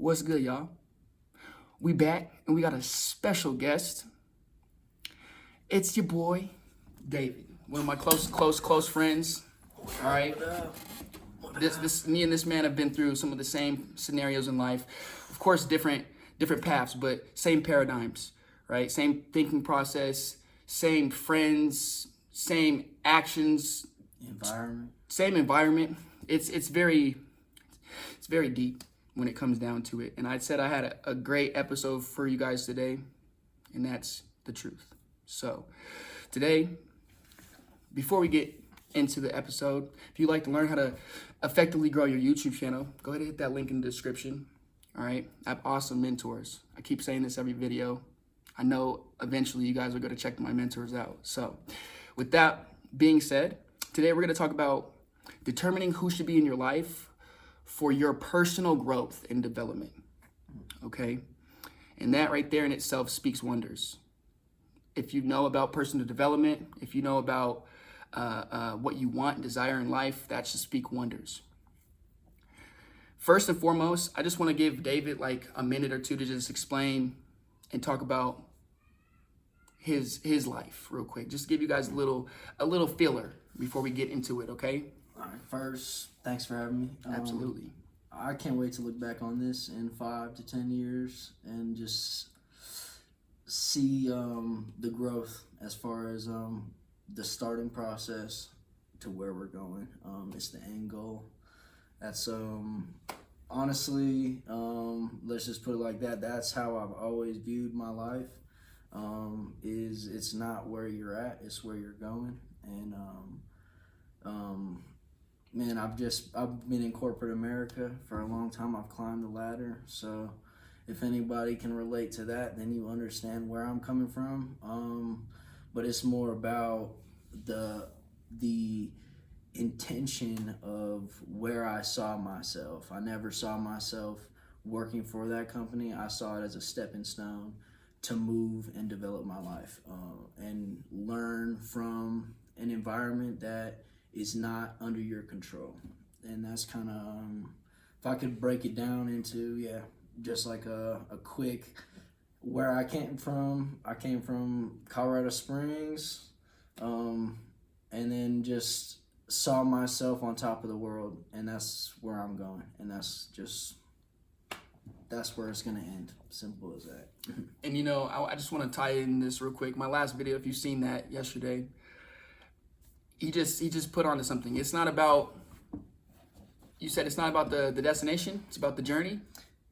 What's good, y'all? We back and we got a special guest. It's your boy, David, one of my close friends. All right. Me and this man have been through some of the same scenarios in life. Of course, different paths, but same paradigms, right? Same thinking process, same friends, same actions, same environment. It's very deep when it comes down to it. And I said I had a great episode for you guys today, and that's the truth. So today, before we get into the episode, if you'd like to learn how to effectively grow your YouTube channel, go ahead and hit that link in the description. All right, I have awesome mentors. I keep saying this every video. I know eventually you guys are going to check my mentors out. So with that being said, today we're going to talk about determining who should be in your life for your personal growth and development, okay? And that right there in itself speaks wonders. If you know about personal development, if you know about what you want and desire in life, that should speak wonders. First and foremost, I just want to give David like a minute or two to just explain and talk about his life real quick. Just give you guys a little filler before we get into it, okay? All right, first, thanks for having me. Absolutely. I can't wait to look back on this in 5 to 10 years and just see the growth as far as the starting process to where we're going. It's the end goal. That's honestly, let's just put it like that. That's how I've always viewed my life. It's not where you're at, it's where you're going. And man, I've been in corporate America for a long time. I've climbed the ladder. So if anybody can relate to that, then you understand where I'm coming from. But it's more about the intention of where I saw myself. I never saw myself working for that company. I saw it as a stepping stone to move and develop my life and learn from an environment that is not under your control. And that's kind of, if I could break it down into, just like a quick, where I came from Colorado Springs, and then just saw myself on top of the world, and that's where I'm going. And that's where it's gonna end. Simple as that. And you know, I just want to tie in this real quick. My last video, if you've seen that yesterday, he just put onto something. It's not about, you said it's not about the destination, it's about the journey.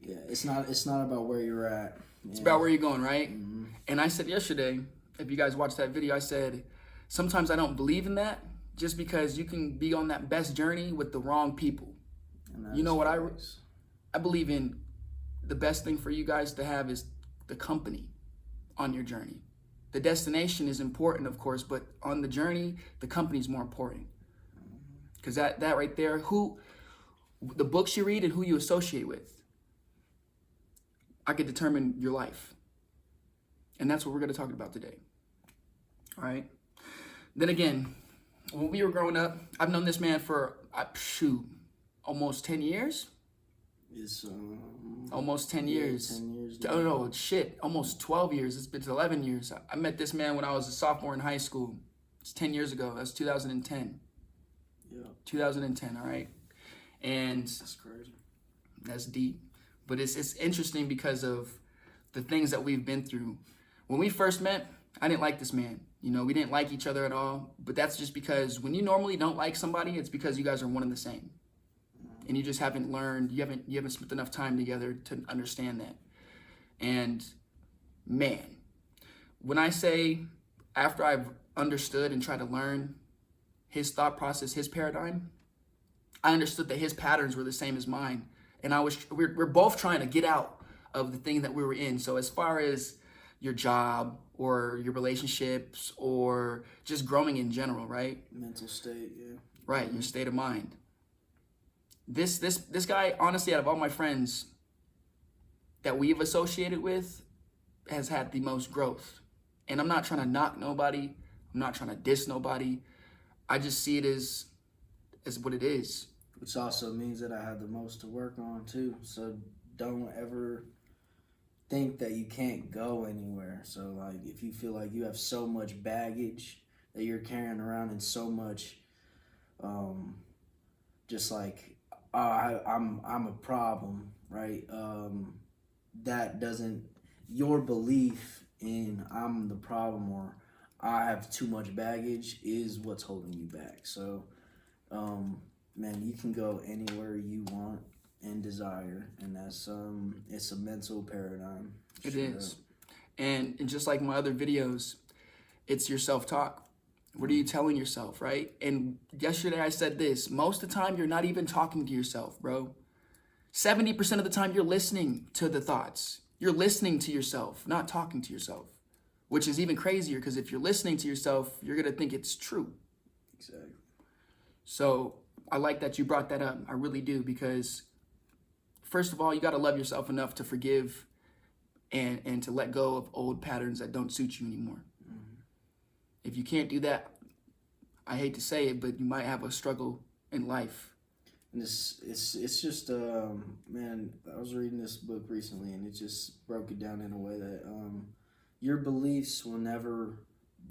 Yeah, it's not about where you're at. It's about where you're going, right? Mm-hmm. And I said yesterday, if you guys watched that video, I said, sometimes I don't believe in that just because you can be on that best journey with the wrong people. You know what I believe in? The best thing for you guys to have is the company on your journey. The destination is important, of course, but on the journey, the company is more important. Because that right there, the books you read and who you associate with, I could determine your life. And that's what we're going to talk about today. All right. Then again, when we were growing up, I've known this man for, almost 10 years. It's almost 10 years. 10 years. Oh no, shit, almost 12 years. It's been 11 years. I met this man when I was a sophomore in high school. It's 10 years ago. That's 2010. Yeah. 2010, all right? And that's crazy. That's deep. But it's interesting because of the things that we've been through. When we first met, I didn't like this man. You know, we didn't like each other at all. But that's just because when you normally don't like somebody, it's because you guys are one and the same. And you just haven't learned, you haven't spent enough time together to understand that. And man, when I say after I've understood and tried to learn his thought process, his paradigm, I understood that his patterns were the same as mine. And we're both trying to get out of the thing that we were in. So as far as your job or your relationships or just growing in general, right? Mental state, yeah. Right, your state of mind. This guy, honestly, out of all my friends that we've associated with, has had the most growth. And I'm not trying to knock nobody. I'm not trying to diss nobody. I just see it as what it is. Which also means that I have the most to work on too. So don't ever think that you can't go anywhere. So like if you feel like you have so much baggage that you're carrying around and so much just like I'm a problem, right? That doesn't, your belief in I'm the problem or I have too much baggage is what's holding you back. So man, you can go anywhere you want and desire, and that's it's a mental paradigm. It is. And just like my other videos, it's your self-talk. What are you telling yourself, right? And yesterday I said this, most of the time you're not even talking to yourself, bro. 70% of the time you're listening to the thoughts. You're listening to yourself, not talking to yourself, which is even crazier because if you're listening to yourself, you're going to think it's true. Exactly. So I like that you brought that up. I really do, because first of all, you got to love yourself enough to forgive and to let go of old patterns that don't suit you anymore. If you can't do that, I hate to say it, but you might have a struggle in life. And it's just man, I was reading this book recently and it just broke it down in a way that your beliefs will never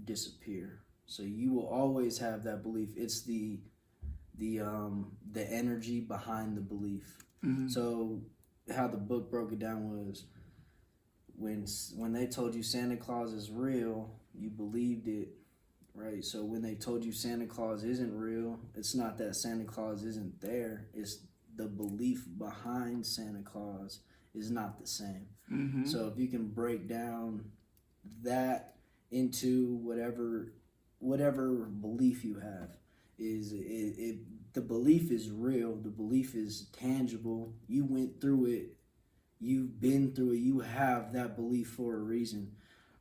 disappear. So you will always have that belief. It's the energy behind the belief. So how the book broke it down was when they told you Santa Claus is real, you believed it. Right, so when they told you Santa Claus isn't real, it's not that Santa Claus isn't there. It's the belief behind Santa Claus is not the same. So if you can break down that into whatever belief you have, the belief is real. The belief is tangible. You went through it. You've been through it. You have that belief for a reason.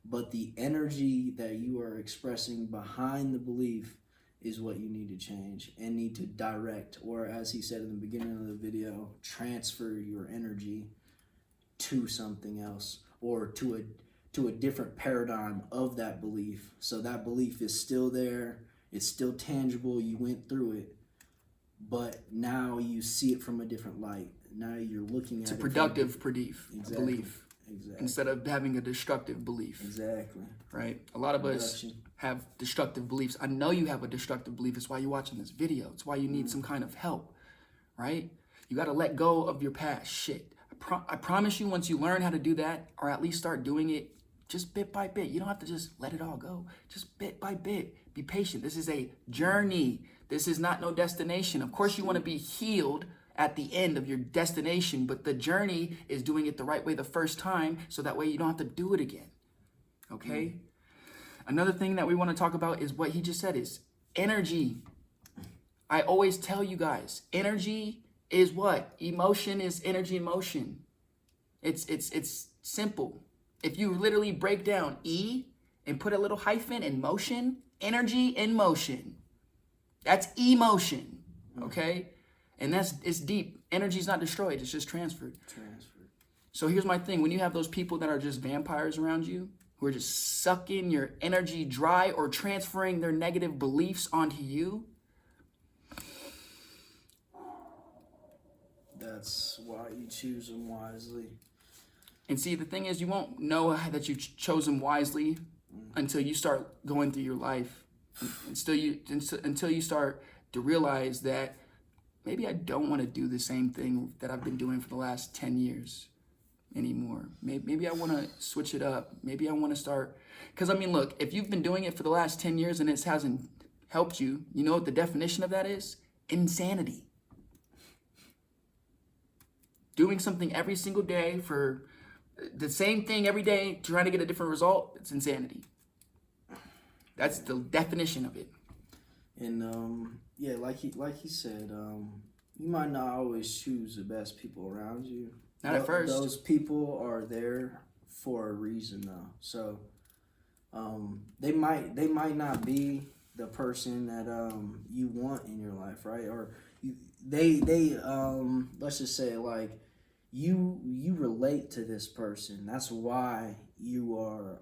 But the energy that you are expressing behind the belief is what you need to change and need to direct, or as he said in the beginning of the video, transfer your energy to something else or to a different paradigm of that belief. So that belief is still there. It's still tangible. You went through it, but now you see it from a different light. Now you're looking at it's a productive belief. Exactly. Instead of having a destructive belief. Exactly. Right? A lot of us have destructive beliefs. I know you have a destructive belief. It's why you're watching this video. It's why you need some kind of help. Right? You got to let go of your past shit. I promise you, once you learn how to do that, or at least start doing it just bit by bit, you don't have to just let it all go. Just bit by bit. Be patient. This is a journey. This is not no destination. Of course, you want to be healed at the end of your destination, but the journey is doing it the right way the first time, so that way you don't have to do it again. Okay? Another thing that we want to talk about is what he just said is energy. I always tell you guys, energy is what? Emotion is energy in motion. It's simple. If you literally break down E and put a little hyphen in motion, energy in motion. That's emotion. Okay? And it's deep. Energy is not destroyed. It's just transferred. So here's my thing. When you have those people that are just vampires around you, who are just sucking your energy dry or transferring their negative beliefs onto you, that's why you choose them wisely. And see, the thing is, you won't know that you chose them wisely until you start going through your life. Until you start to realize that maybe I don't want to do the same thing that I've been doing for the last 10 years anymore. Maybe I want to switch it up. Maybe I want to start. Because, I mean, look, if you've been doing it for the last 10 years and it hasn't helped you, you know what the definition of that is? Insanity. Doing something every single day for the same thing every day, trying to get a different result, it's insanity. That's the definition of it. And yeah, like he said, you might not always choose the best people around you. Not at first. Those people are there for a reason, though. So they might not be the person that you want in your life, right? Or they let's just say like you relate to this person. That's why you are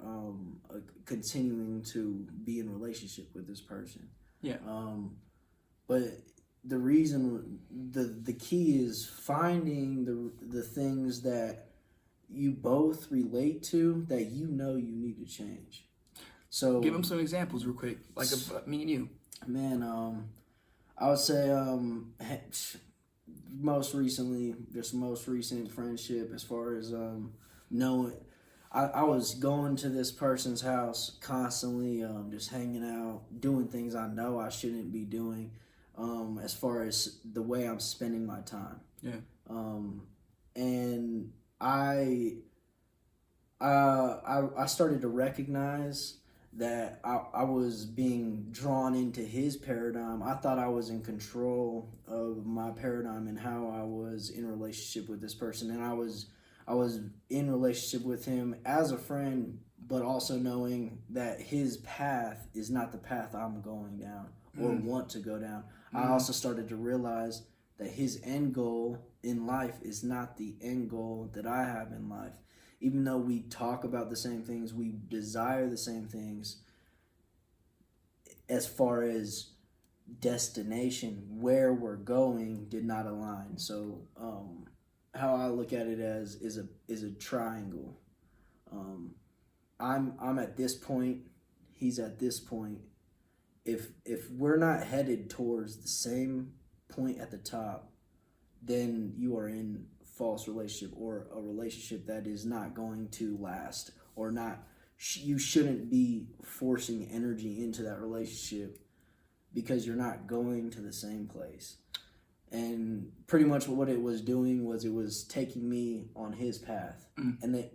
continuing to be in relationship with this person. Yeah. But the reason, the key is finding the things that you both relate to that you know you need to change. So Give them some examples real quick, like of me and you. man, I would say most recent friendship, as far as knowing, I was going to this person's house constantly, just hanging out, doing things I know I shouldn't be doing, as far as the way I'm spending my time. Yeah. And I started to recognize that I was being drawn into his paradigm. I thought I was in control of my paradigm and how I was in relationship with this person, and I was in relationship with him as a friend, but also knowing that his path is not the path I'm going down or want to go down. I also started to realize that his end goal in life is not the end goal that I have in life. Even though we talk about the same things, we desire the same things, as far as destination, where we're going did not align. So how I look at it as is a triangle. I'm at this point, he's at this point. If we're not headed towards the same point at the top, then you are in false relationship, or a relationship that is not going to last, or not. You shouldn't be forcing energy into that relationship because you're not going to the same place. And pretty much what it was doing was it was taking me on his path, and that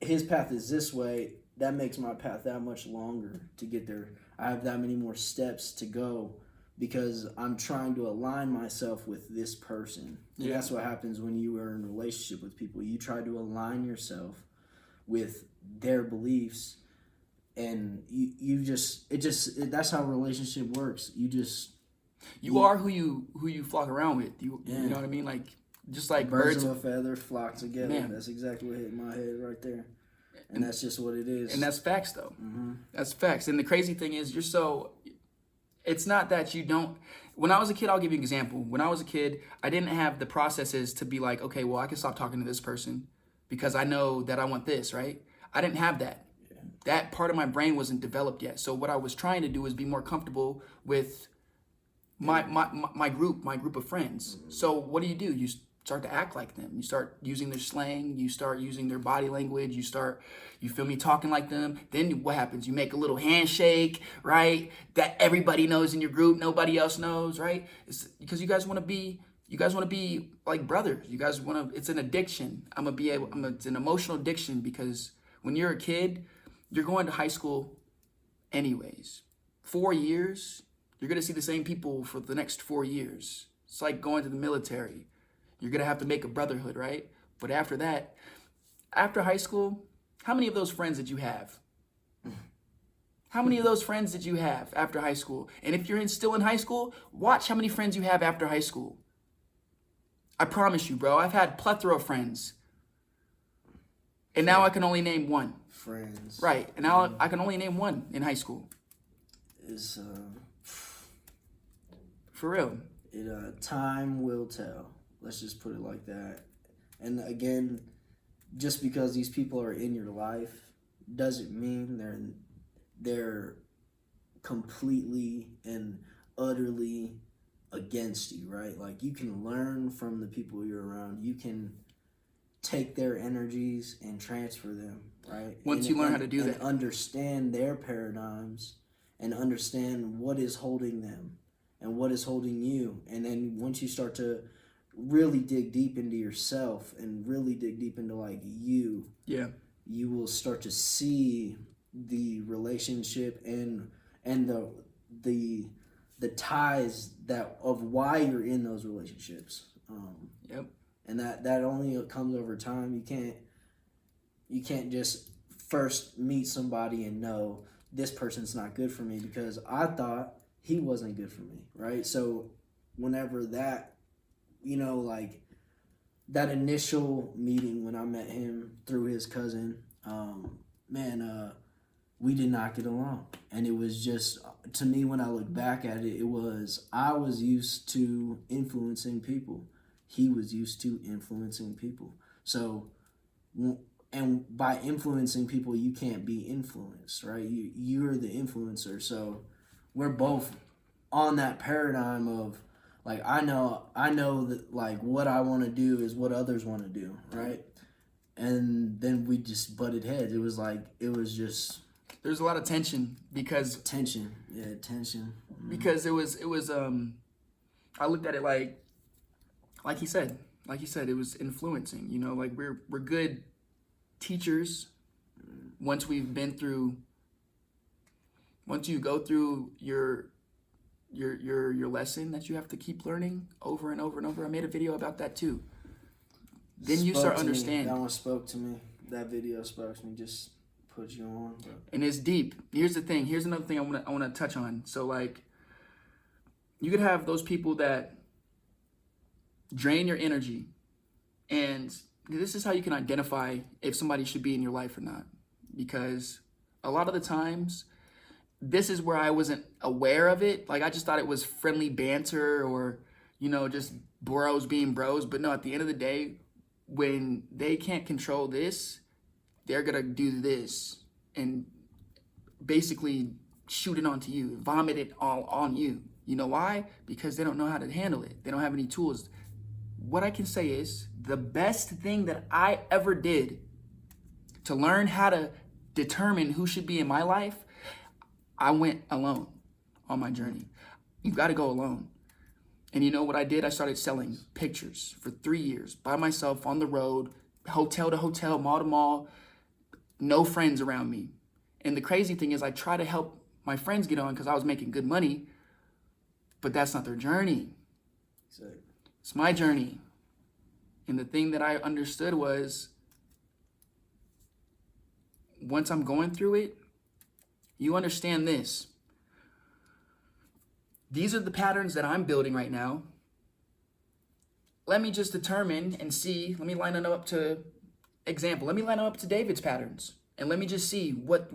his path is this way. That makes my path that much longer to get there. I have that many more steps to go because I'm trying to align myself with this person. And that's what happens when you are in a relationship with people. You try to align yourself with their beliefs, and that's how a relationship works. You are who you flock around with. You know what I mean? Like, just like birds of a feather flock together. Man. That's exactly what hit my head right there. And that's just what it is. And that's facts, though. That's facts. And the crazy thing is, it's not that you don't. When I was a kid, I'll give you an example. When I was a kid, I didn't have the processes to be like, okay, well, I can stop talking to this person because I know that I want this, right? I didn't have that. Yeah. That part of my brain wasn't developed yet. So what I was trying to do was be more comfortable with my group of friends. So what do? You start to act like them. You start using their slang. You start using their body language. You feel me, talking like them. Then what happens? You make a little handshake, right? That everybody knows in your group, nobody else knows, right? It's because you guys want to be like brothers. You guys want to. It's an addiction. It's an emotional addiction because when you're a kid, you're going to high school, anyways. 4 years, you're gonna see the same people for the next 4 years. It's like going to the military. You're going to have to make a brotherhood, right? But after that, after high school, how many of those friends did you have? How many of those friends did you have after high school? And if you're still in high school, watch how many friends you have after high school. I promise you, bro. I've had plethora of friends. And now I can only name one. Friends. Right. And now I can only name one in high school. For real. Time will tell. Let's just put it like that. And again, just because these people are in your life doesn't mean they're completely and utterly against you, right? Like, you can learn from the people you're around. You can take their energies and transfer them, right? Once you learn how to do that. And understand their paradigms and understand what is holding them and what is holding you. And then once you start to really dig deep into yourself and really dig deep into like you will start to see the relationship and the ties that of why you're in those relationships. And that only comes over time. You can't just first meet somebody and know this person's not good for me because I thought he wasn't good for me, right? So whenever that, like that initial meeting when I met him through his cousin, we did not get along. And it was just, to me, when I look back at it, I was used to influencing people. He was used to influencing people. So, and by influencing people, you can't be influenced, right? You're the influencer. So we're both on that paradigm of, like, I know that, like, what I want to do is what others want to do, right? And then we just butted heads. It was just There's a lot of tension because tension. Tension. because it was I looked at it like he said, it was influencing. You know, like we're good teachers once we've been through. Once you go through your lesson that you have to keep learning over and over and over. I made a video about that too. Then you start understanding. That one spoke to me. That video spoke to me. Just put you on. Bro. And it's deep. Here's the thing. Here's another thing I want to touch on. So, like, you could have those people that drain your energy, and this is how you can identify if somebody should be in your life or not. Because a lot of the times, this is where I wasn't aware of it. Like, I just thought it was friendly banter or, you know, just bros being bros. But no, at the end of the day, when they can't control this, they're going to do this and basically shoot it onto you, vomit it all on you. You know why? Because they don't know how to handle it. They don't have any tools. What I can say is the best thing that I ever did to learn how to determine who should be in my life, I went alone on my journey. You've got to go alone. And you know what I did? I started selling pictures for 3 years by myself on the road, hotel to hotel, mall to mall, no friends around me. And the crazy thing is I try to help my friends get on because I was making good money, but that's not their journey. Exactly. It's my journey. And the thing that I understood was once I'm going through it, you understand this. These are the patterns that I'm building right now. Let me just determine and see, let me line it up to example. Let me line it up to David's patterns. And let me just see what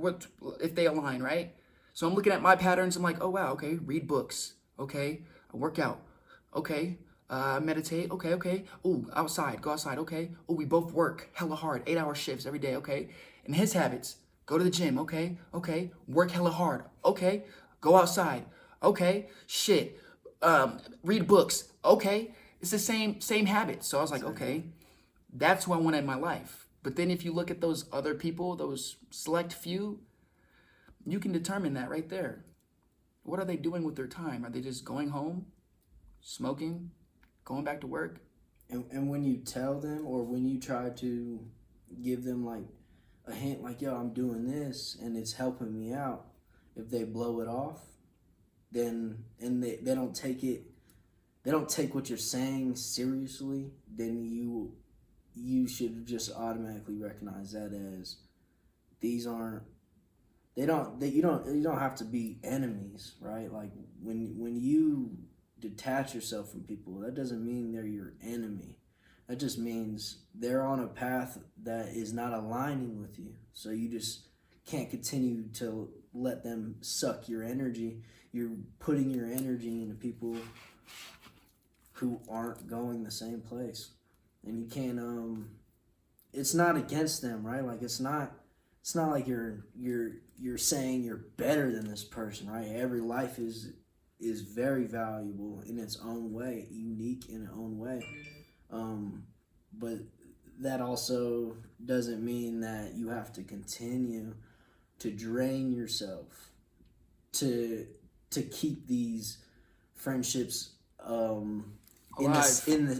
if they align, right? So I'm looking at my patterns. I'm like, oh, wow, okay, read books. Okay, I work out. Okay, meditate. Okay. Ooh, outside, go outside. Okay. Ooh, we both work hella hard, 8-hour shifts every day. Okay. And his habits, go to the gym. Okay. Work hella hard. Okay. Go outside. Okay. Shit. Read books. Okay. It's the same habits. So I was like, okay, that's who I want in my life. But then if you look at those other people, those select few, you can determine that right there. What are they doing with their time? Are they just going home, smoking, going back to work? And when you tell them, or when you try to give them like a hint, like, yo, I'm doing this and it's helping me out, if they blow it off, then, and they don't take it, they don't take what you're saying seriously, then you should just automatically recognize that as these aren't, you don't have to be enemies, right? Like when you detach yourself from people, that doesn't mean they're your enemy. That just means they're on a path that is not aligning with you. So you just can't continue to let them suck your energy. You're putting your energy into people who aren't going the same place. And you can't it's not against them, right? Like it's not like you're saying you're better than this person, right? Every life is very valuable in its own way, unique in its own way. But that also doesn't mean that you have to continue to drain yourself to keep these friendships and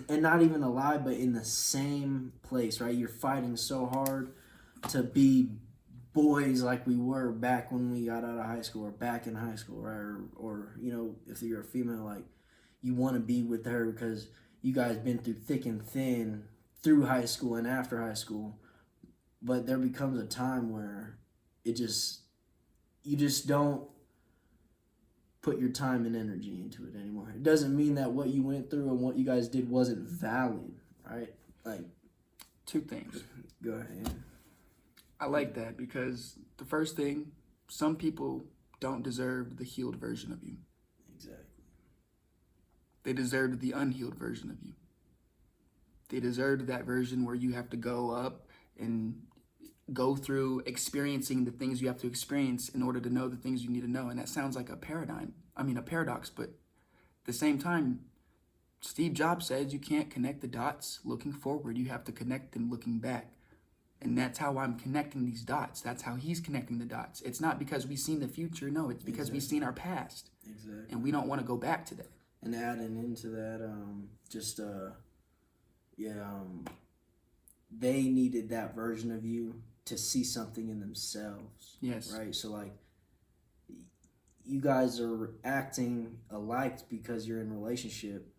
not even alive, but in the same place, right? You're fighting so hard to be boys like we were back when we got out of high school, or back in high school, right? Or you know, if you're a female, like you want to be with her because you guys been through thick and thin through high school and after high school. But there becomes a time where you just don't put your time and energy into it anymore. It doesn't mean that what you went through and what you guys did wasn't valid, right? Like, two things. Go ahead. I like that because the first thing some people don't deserve the healed version of you. Exactly. They deserve the unhealed version of you. They deserve that version where you have to go up and go through experiencing the things you have to experience in order to know the things you need to know. And that sounds like a paradox, but at the same time, Steve Jobs says you can't connect the dots looking forward. You have to connect them looking back. And that's how I'm connecting these dots. That's how he's connecting the dots. It's not because we've seen the future. No, it's because we've seen our past. Exactly. And we don't want to go back to that. And adding into that, they needed that version of you to see something in themselves. Yes. Right? So, like, you guys are acting alike because you're in a relationship.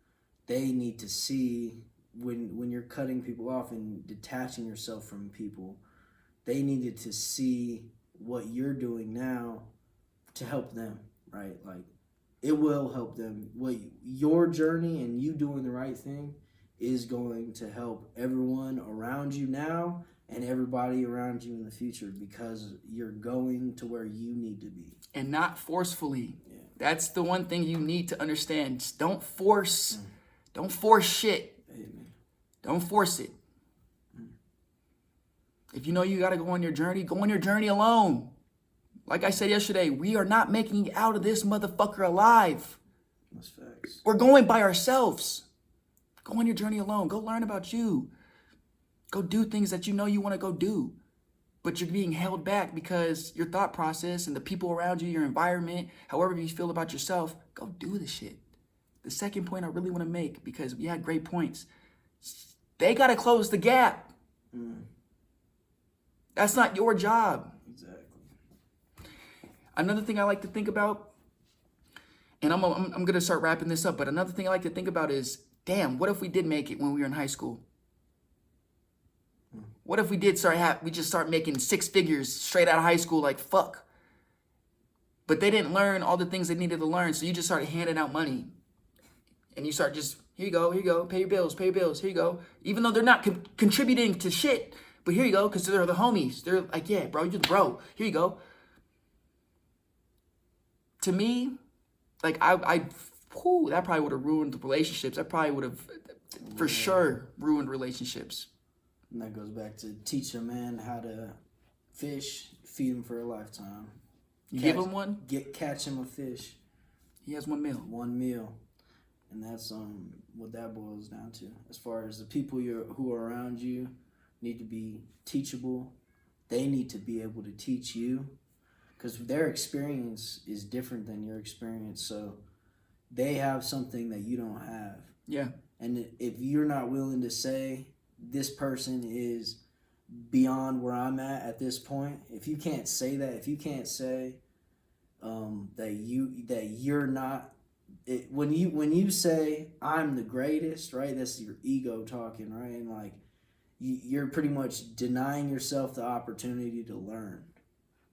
They need to see when you're cutting people off and detaching yourself from people, they needed to see what you're doing now to help them, right? Like, it will help them. What your journey and you doing the right thing is going to help everyone around you now and everybody around you in the future, because you're going to where you need to be. And not forcefully. Yeah. That's the one thing you need to understand. Don't force shit. Amen. Don't force it. If you know you got to go on your journey alone. Like I said yesterday, we are not making it out of this motherfucker alive. That's facts. We're going by ourselves. Go on your journey alone. Go learn about you. Go do things that you know you want to go do. But you're being held back because your thought process and the people around you, your environment, however you feel about yourself, go do the shit. The second point I really want to make, because we had great points, they got to close the gap. That's not your job. Exactly. Another thing I like to think about, and I'm going to start wrapping this up, but another thing I like to think about is, damn, what if we did make it when we were in high school? What if we did we just start making six figures straight out of high school, like, fuck. But they didn't learn all the things they needed to learn, so you just started handing out money. And you start just, here you go, pay your bills, here you go. Even though they're not contributing to shit, but here you go, because they're the homies. They're like, yeah, bro, you're the bro. Here you go. To me, like, that probably would have ruined the relationships. That probably would have, for sure, ruined relationships. And that goes back to teach a man how to fish, feed him for a lifetime. Give him one? Catch him a fish. He has 1 meal. 1 meal. And that's what that boils down to. As far as the people who are around you need to be teachable. They need to be able to teach you, because their experience is different than your experience. So they have something that you don't have. Yeah. And if you're not willing to say, this person is beyond where I'm at this point, if you can't say that, if you can't say that you're not, when you say I'm the greatest, right? That's your ego talking, right? And like you're pretty much denying yourself the opportunity to learn,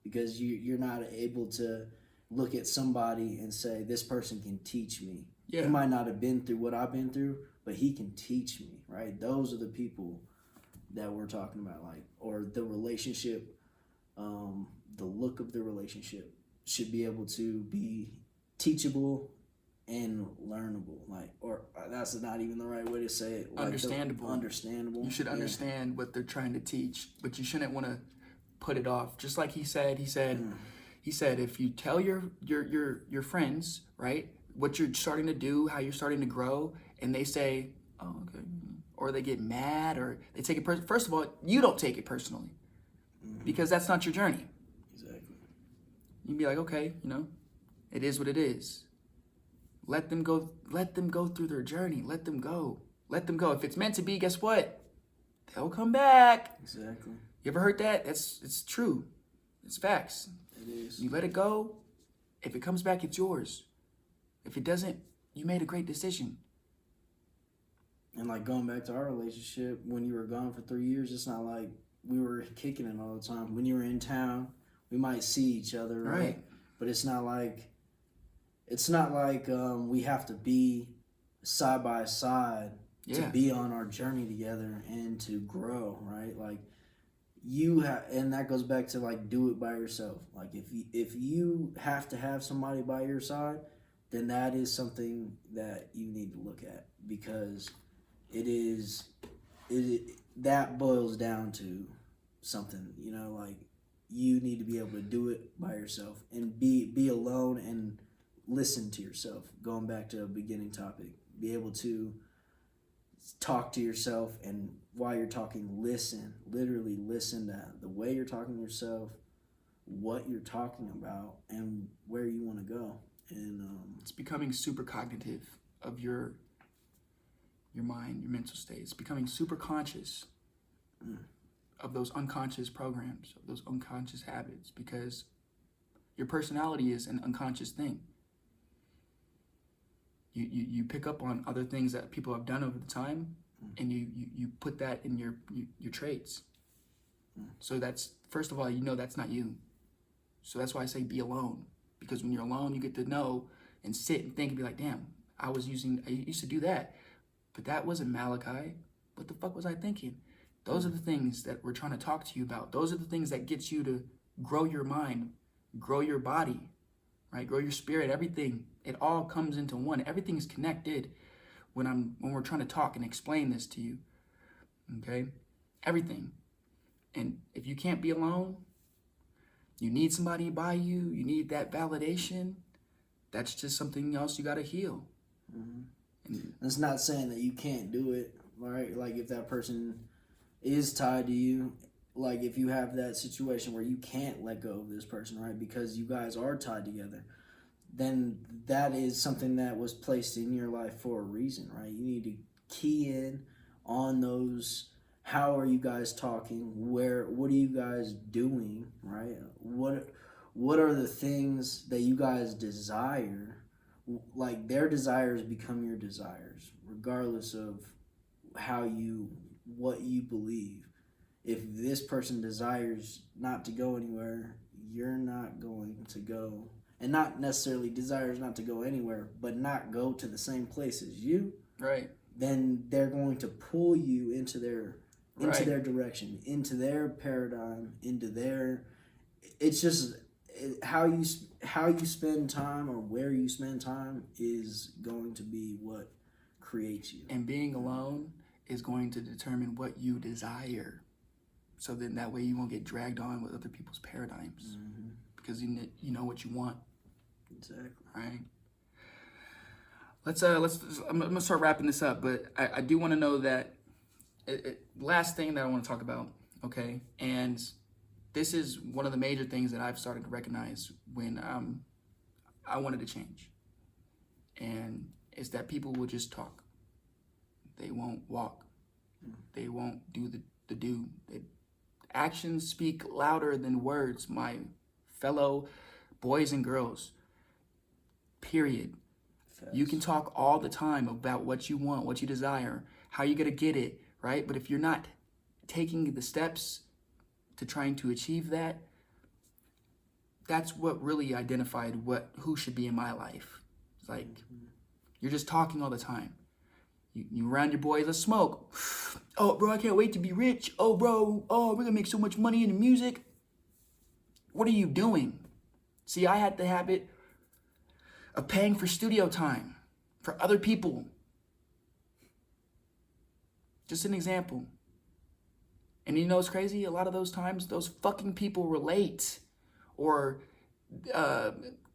because you're not able to look at somebody and say, this person can teach me. Yeah. He might not have been through what I've been through, but he can teach me, right? Those are the people that we're talking about, like, or the relationship, the look of the relationship should be able to be teachable and learnable, like, or that's not even the right way to say it. Like Understandable. Understandable. You should understand what they're trying to teach, but you shouldn't want to put it off. Just like he said, if you tell your friends, right, what you're starting to do, how you're starting to grow, and they say, oh, okay, or they get mad, or they take it first of all, you don't take it personally, because that's not your journey. Exactly. You'd be like, okay, it is what it is. Let them go through their journey. Let them go. If it's meant to be, guess what? They'll come back. Exactly. You ever heard that? It's true. It's facts. It is. You let it go. If it comes back, it's yours. If it doesn't, you made a great decision. And like going back to our relationship, when you were gone for 3 years, it's not like we were kicking it all the time. When you were in town, we might see each other, right? But it's not like we have to be side by side to be on our journey together and to grow, right? Like, and that goes back to like do it by yourself. Like if you have to have somebody by your side, then that is something that you need to look at, because that boils down to something, like you need to be able to do it by yourself and be alone and listen to yourself. Going back to a beginning topic, be able to talk to yourself, and while you're talking, literally listen to the way you're talking to yourself, what you're talking about, and where you want to go. And it's becoming super cognitive of your mind, your mental state. It's becoming super conscious of those unconscious programs, of those unconscious habits, because your personality is an unconscious thing. You pick up on other things that people have done over the time, and you put that in your traits. So that's, first of all, that's not you. So that's why I say be alone, because when you're alone, you get to know and sit and think and be like, damn, I used to do that, but that wasn't Malachi. What the fuck was I thinking? Those are the things that we're trying to talk to you about. Those are the things that gets you to grow your mind, grow your body, right? Grow your spirit, everything. It all comes into one. Everything is connected when we're trying to talk and explain this to you. Okay? Everything. And if you can't be alone, you need somebody by you, you need that validation, that's just something else you got to heal. And it's not saying that you can't do it, right? Like if that person is tied to you, like if you have that situation where you can't let go of this person, right, because you guys are tied together, then that is something that was placed in your life for a reason, right? You need to key in on those. How are you guys talking? What are you guys doing, right? What are the things that you guys desire? Like their desires become your desires, regardless of what you believe. If this person desires not to go anywhere, you're not going to go. And not necessarily desires not to go anywhere, but not go to the same place as you. Right. Then they're going to pull you into their direction, into their paradigm, into their. It's just how you spend time, or where you spend time, is going to be what creates you. And being alone is going to determine what you desire. So then that way you won't get dragged on with other people's paradigms, because you know what you want. Exactly. Right. I'm gonna start wrapping this up, but I do want to know that last thing that I want to talk about. Okay, and this is one of the major things that I've started to recognize when I wanted to change, and it's that people will just talk. They won't walk. They won't do the do. Actions speak louder than words, my fellow boys and girls. Period. Facts. You can talk all the time about what you want, what you desire, how you're going to get it, right? But if you're not taking the steps to trying to achieve that, that's what really identified who should be in my life. It's like, you're just talking all the time. You around your boys, let's smoke. Oh, bro, I can't wait to be rich. Oh, bro, we're going to make so much money in the music. What are you doing? See, I had the habit of paying for studio time for other people. Just an example. And you know what's crazy? A lot of those times, those fucking people relate. Or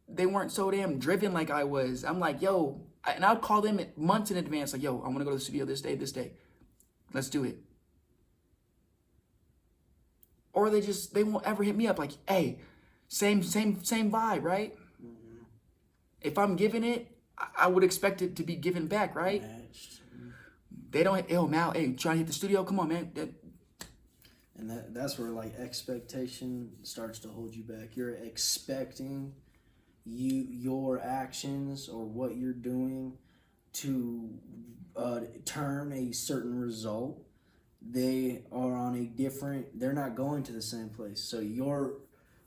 they weren't so damn driven like I was. I'm like, yo, and I'd call them months in advance, like, yo, I want to go to the studio this day. Let's do it. Or they won't ever hit me up like, hey, same vibe, right? If I'm giving it, I would expect it to be given back, right? They don't, Mal, hey, trying to hit the studio? Come on, man. And that's where like expectation starts to hold you back. You're expecting your actions or what you're doing to turn a certain result. They're not going to the same place. So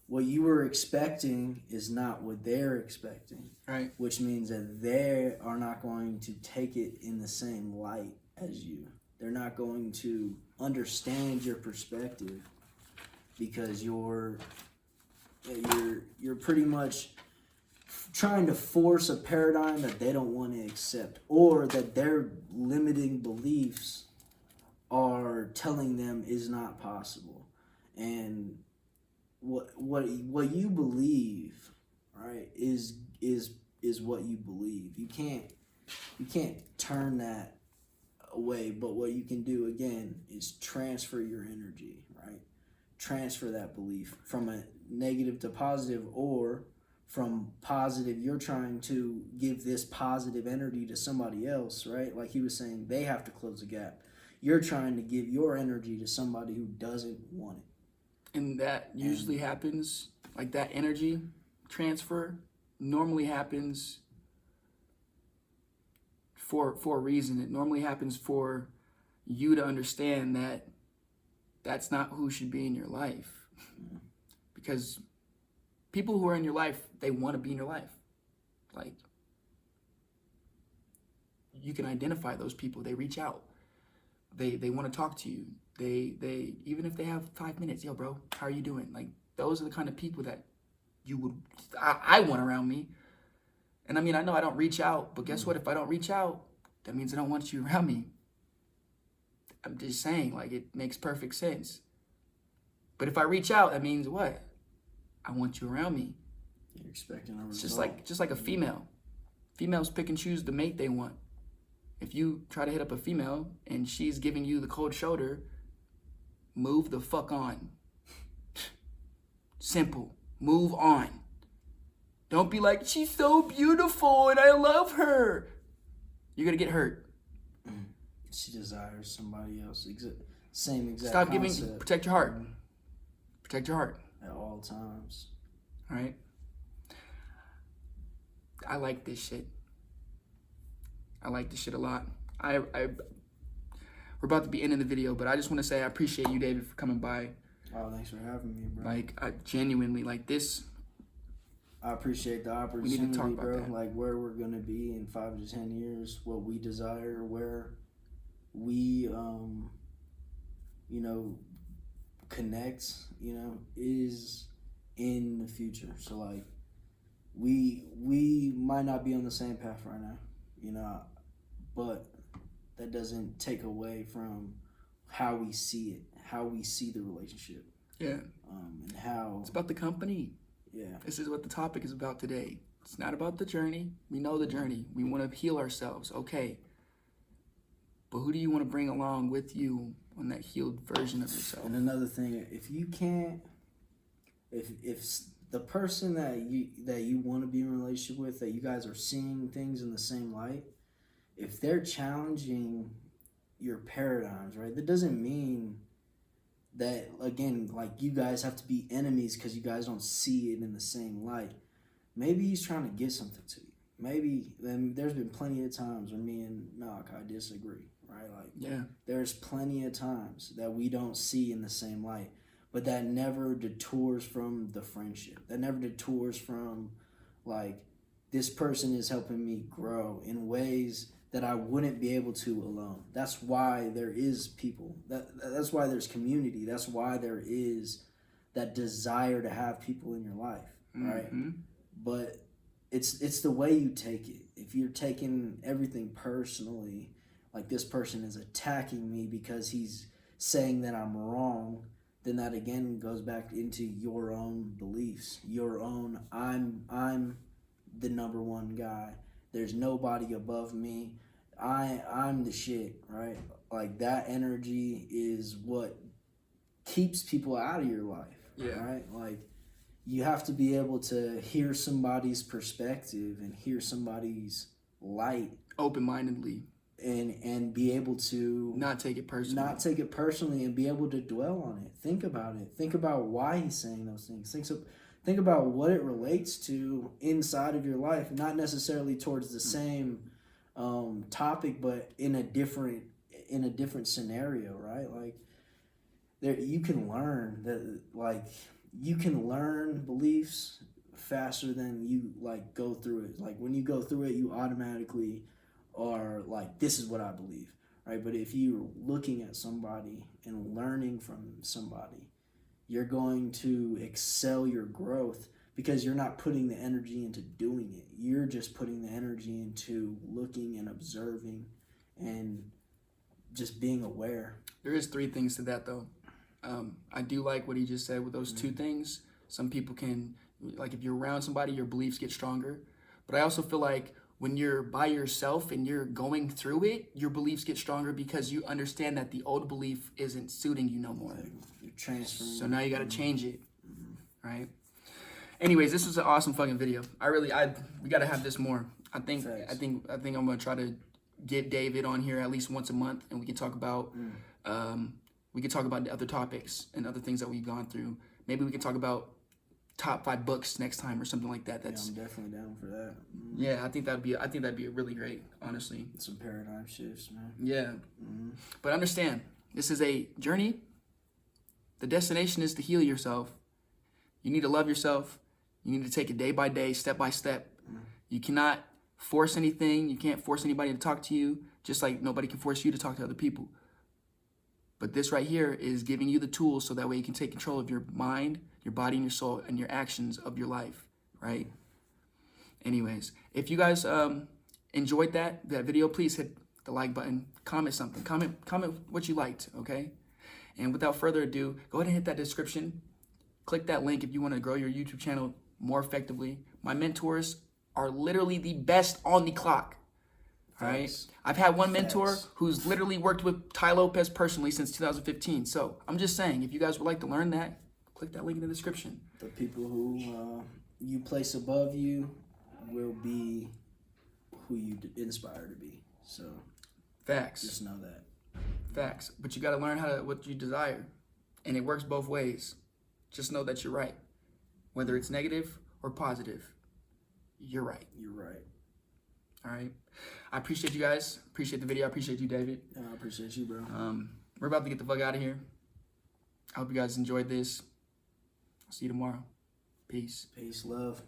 what you were expecting is not what they're expecting. Right. Which means that they are not going to take it in the same light as you. They're not going to understand your perspective because you're pretty much trying to force a paradigm that they don't want to accept, or that their limiting beliefs are telling them is not possible. And what you believe, right, is what you believe. You can't turn that away, but what you can do again is transfer your energy, right? Transfer that belief from a negative to positive, or from positive, you're trying to give this positive energy to somebody else, right? Like he was saying, they have to close the gap. You're trying to give your energy to somebody who doesn't want it. And that usually happens, like that energy transfer normally happens for a reason. It normally happens for you to understand that that's not who should be in your life. Because people who are in your life, they want to be in your life. Like, you can identify those people. They reach out. They want to talk to you. They even if they have 5 minutes, yo, bro, how are you doing? Like, those are the kind of people that I want around me. And I mean, I know I don't reach out, but guess what? If I don't reach out, that means I don't want you around me. I'm just saying, like, it makes perfect sense. But if I reach out, that means what? I want you around me. You're expecting a result. It's just like a female. Females pick and choose the mate they want. If you try to hit up a female and she's giving you the cold shoulder, move the fuck on. Simple. Move on. Don't be like, she's so beautiful and I love her. You're going to get hurt. She desires somebody else. Same exact Stop concept. giving. Protect your heart. Protect your heart. At all times. All right? I like this shit. I like this shit a lot. We're about to be ending the video, but I just want to say I appreciate you, David, for coming by. Oh, thanks for having me, bro. Like, I genuinely, like this. I appreciate the opportunity, We need to talk about bro. that. Like where we're gonna be in 5 to 10 years, what we desire, where we, connect, is in the future. So like, we might not be on the same path right now, but that doesn't take away from how we see it, how we see the relationship. Yeah. And how It's about the company. Yeah. This is what the topic is about today. It's not about the journey. We know the journey. We want to heal ourselves. Okay. But who do you want to bring along with you on that healed version of yourself? And another thing, if you can't, if the person that you want to be in a relationship with, that you guys are seeing things in the same light, if they're challenging your paradigms, right? That doesn't mean that, again, like you guys have to be enemies because you guys don't see it in the same light. Maybe he's trying to get something to you. Maybe, there's been plenty of times when me and Malachi disagree, right? Like, Yeah. There's plenty of times that we don't see in the same light, but that never detours from the friendship. That never detours from, like, this person is helping me grow in ways that I wouldn't be able to alone. That's why there is people. That's why there's community. That's why there is that desire to have people in your life, right? Mm-hmm. But it's the way you take it. If you're taking everything personally, like this person is attacking me because he's saying that I'm wrong, then that again goes back into your own beliefs, your own I'm the number one guy. There's nobody above me. I'm the shit, right? Like that energy is what keeps people out of your life, Yeah. right? Like you have to be able to hear somebody's perspective and hear somebody's light Open-mindedly. and be able to Not take it personally. and be able to dwell on it. Think about it. Think about why he's saying those things. Think about what it relates to inside of your life, not necessarily towards the same topic, but in a different scenario, right? Like there, you can learn that, like you can learn beliefs faster than you like go through it. Like when you go through it, you automatically are like, this is what I believe, right? But if you're looking at somebody and learning from somebody, you're going to excel your growth because you're not putting the energy into doing it. You're just putting the energy into looking and observing and just being aware. There is 3 things to that, though. I do like what he just said with those 2 things. Some people can, like, if you're around somebody, your beliefs get stronger. But I also feel like when you're by yourself and you're going through it, your beliefs get stronger because you understand that the old belief isn't suiting you no more. You're transferring. So now you got to change it, right? Anyways, this was an awesome fucking video. We got to have this more. I think I'm gonna try to get David on here at least once a month, and we can talk about the other topics and other things that we've gone through. Maybe we can talk about top 5 books next time or something like that. I'm definitely down for that. Yeah, I think that'd be really great, honestly. Some paradigm shifts, man. Yeah. But understand, this is a journey. The destination is to heal yourself. You need to love yourself. You need to take it day by day, step by step. You cannot force anything. You can't force anybody to talk to you, just like nobody can force you to talk to other people. But this right here is giving you the tools so that way you can take control of your mind, your body, and your soul, and your actions of your life, right? Anyways, if you guys enjoyed that video, please hit the like button, comment something, comment what you liked, okay? And without further ado, go ahead and hit that description. Click that link if you want to grow your YouTube channel more effectively. My mentors are literally the best on the clock. All right. I've had one mentor who's literally worked with Ty Lopez personally since 2015. So I'm just saying, if you guys would like to learn that, click that link in the description. The people who you place above you will be who you inspire to be. So facts. Just know that. Facts. But you got to learn what you desire, and it works both ways. Just know that you're right, whether it's negative or positive. You're right. You're right. All right. I appreciate you guys. Appreciate the video. I appreciate you, David. I appreciate you, bro. We're about to get the fuck out of here. I hope you guys enjoyed this. I'll see you tomorrow. Peace. Peace, love.